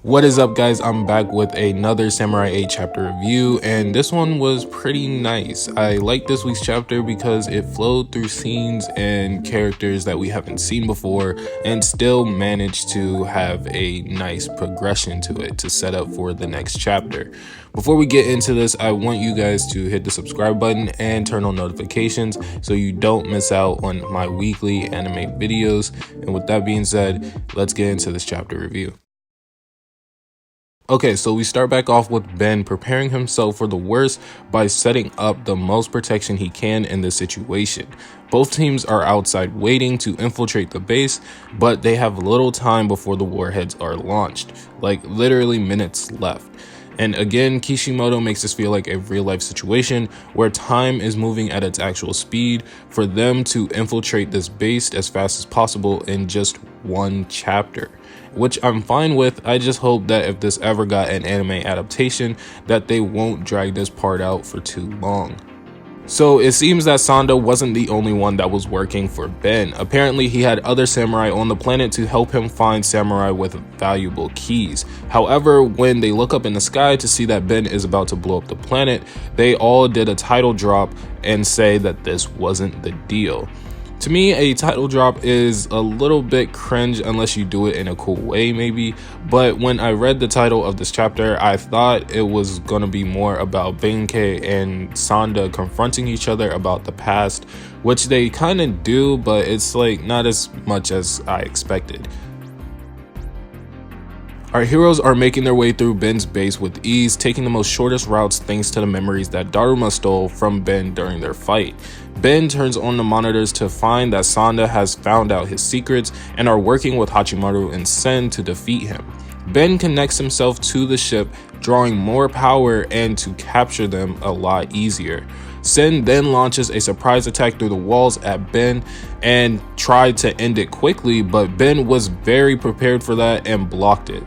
What is up, guys? I'm back with another Samurai 8 chapter review, and this one was pretty nice. I like this week's chapter because it flowed through scenes and characters that we haven't seen before and still managed to have a nice progression to it to set up for the next chapter. Before we get into this, I want you guys to hit the subscribe button and turn on notifications so you don't miss out on my weekly anime videos. And with that being said, let's get into this chapter review. Okay, so we start back off with Ben preparing himself for the worst by setting up the most protection he can in this situation. Both teams are outside waiting to infiltrate the base, but they have little time before the warheads are launched, like literally minutes left. And again, Kishimoto makes this feel like a real-life situation where time is moving at its actual speed for them to infiltrate this base as fast as possible in just one chapter, which I'm fine with. I just hope that if this ever got an anime adaptation, that they won't drag this part out for too long. So it seems that Sanda wasn't the only one that was working for Ben. Apparently he had other samurai on the planet to help him find samurai with valuable keys. However, when they look up in the sky to see that Ben is about to blow up the planet, they all did a title drop and say that this wasn't the deal. To me, a title drop is a little bit cringe unless you do it in a cool way maybe, but when I read the title of this chapter, I thought it was gonna be more about Benkei and Sanda confronting each other about the past, which they kind of do, but it's like not as much as I expected. Our heroes are making their way through Ben's base with ease, taking the most shortest routes thanks to the memories that Daruma stole from Ben during their fight. Ben turns on the monitors to find that Sanda has found out his secrets and are working with Hachimaru and Sen to defeat him. Ben connects himself to the ship, drawing more power and to capture them a lot easier. Sen then launches a surprise attack through the walls at Ben and tried to end it quickly, but Ben was very prepared for that and blocked it.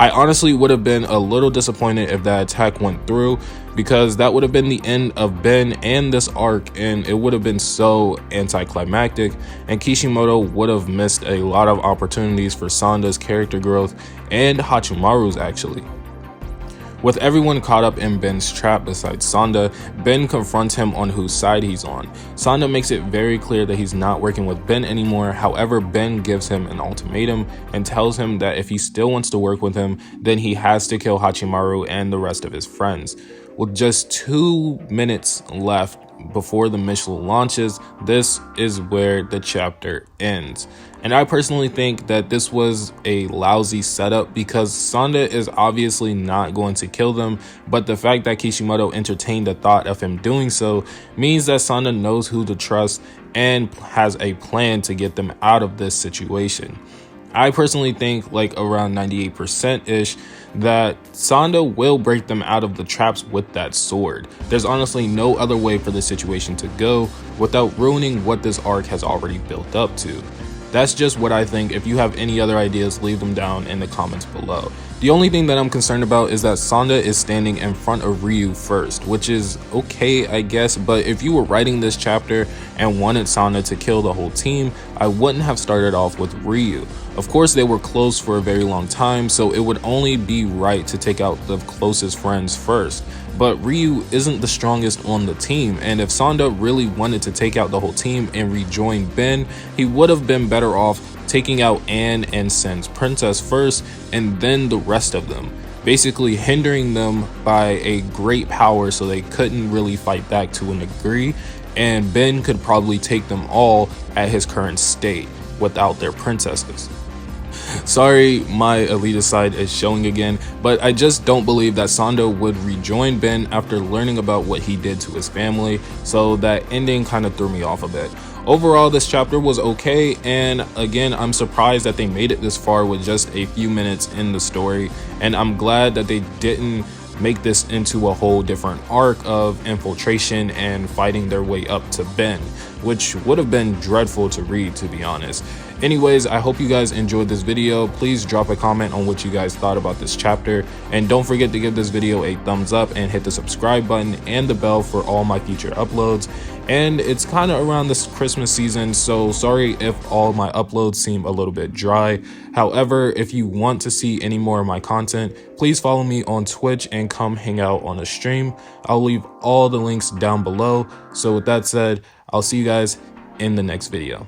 I honestly would have been a little disappointed if that attack went through, because that would have been the end of Ben and this arc, and it would have been so anticlimactic, and Kishimoto would have missed a lot of opportunities for Sanda's character growth and Hachimaru's actually. With everyone caught up in Ben's trap besides Sanda, Ben confronts him on whose side he's on. Sanda makes it very clear that he's not working with Ben anymore. However, Ben gives him an ultimatum and tells him that if he still wants to work with him, then he has to kill Hachimaru and the rest of his friends. With just 2 minutes left before the mission launches, this is where the chapter ends. And I personally think that this was a lousy setup because Sanda is obviously not going to kill them, but the fact that Kishimoto entertained the thought of him doing so means that Sanda knows who to trust and has a plan to get them out of this situation. I personally think, like around 98%-ish, that Sanda will break them out of the traps with that sword. There's honestly no other way for the situation to go without ruining what this arc has already built up to. That's just what I think. If you have any other ideas, leave them down in the comments below. The only thing that I'm concerned about is that Sanda is standing in front of Ryu first, which is okay, I guess, but if you were writing this chapter and wanted Sanda to kill the whole team, I wouldn't have started off with Ryu. Of course, they were close for a very long time, so it would only be right to take out the closest friends first. But Ryu isn't the strongest on the team, and if Sanda really wanted to take out the whole team and rejoin Ben, he would have been better off taking out Anne and Sen's princess first and then the rest of them, basically hindering them by a great power so they couldn't really fight back to a degree, and Ben could probably take them all at his current state without their princesses. Sorry, my elitist side is showing again, but I just don't believe that Sanda would rejoin Ben after learning about what he did to his family, so that ending kind of threw me off a bit. Overall, this chapter was okay, and again, I'm surprised that they made it this far with just a few minutes in the story, and I'm glad that they didn't make this into a whole different arc of infiltration and fighting their way up to Ben, which would have been dreadful to read, to be honest. Anyways, I hope you guys enjoyed this video. Please drop a comment on what you guys thought about this chapter, and don't forget to give this video a thumbs up and hit the subscribe button and the bell for all my future uploads. And it's kind of around this Christmas season, so sorry if all my uploads seem a little bit dry. However, if you want to see any more of my content, please follow me on Twitch and come hang out on a stream. I'll leave all the links down below. So with that said, I'll see you guys in the next video.